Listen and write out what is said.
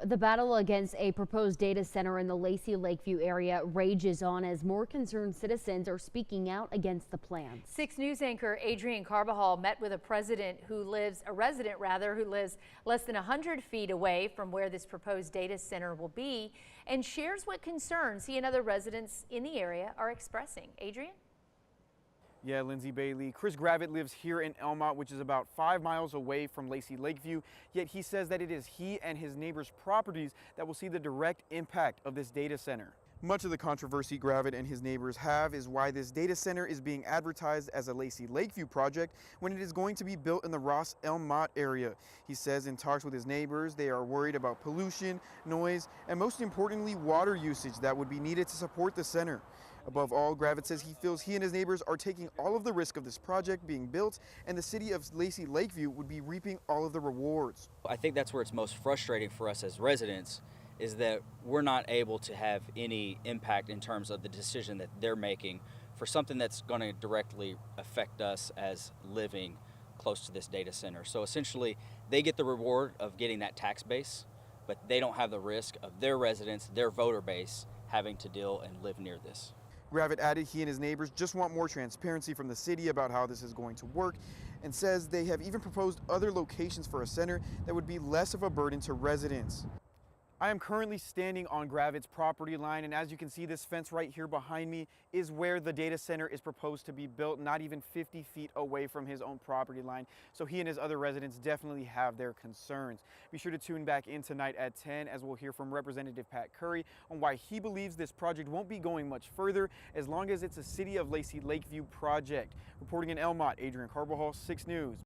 The battle against a proposed data center in the Lacey Lakeview area rages on as more concerned citizens are speaking out against the plans. 6 News anchor Adrian Carbajal met with a resident who lives less than 100 feet away from where this proposed data center will be and shares what concerns he and other residents in the area are expressing. Adrian? Yeah, Lindsay Bailey. Chris Gravitt lives here in Elm Mott, which is about 5 miles away from Lacey Lakeview. Yet he says that it is he and his neighbors' properties that will see the direct impact of this data center. Much of the controversy Gravitt and his neighbors have is why this data center is being advertised as a Lacey Lakeview project when it is going to be built in the Ross Elm Mott area. He says in talks with his neighbors, they are worried about pollution, noise, and most importantly, water usage that would be needed to support the center. Above all, Gravitt says he feels he and his neighbors are taking all of the risk of this project being built, and the city of Lacey Lakeview would be reaping all of the rewards. I think that's where it's most frustrating for us as residents, is that we're not able to have any impact in terms of the decision that they're making for something that's going to directly affect us as living close to this data center. So essentially, they get the reward of getting that tax base, but they don't have the risk of their residents, their voter base, having to deal and live near this. Gravitt added he and his neighbors just want more transparency from the city about how this is going to work, and says they have even proposed other locations for a center that would be less of a burden to residents. I am currently standing on Gravitt's property line, and as you can see, this fence right here behind me is where the data center is proposed to be built, not even 50 feet away from his own property line. So he and his other residents definitely have their concerns. Be sure to tune back in tonight at 10 as we'll hear from Representative Pat Curry on why he believes this project won't be going much further as long as it's a City of Lacey Lakeview project. Reporting in Elm Mott, Adrian Carbajal, 6 News.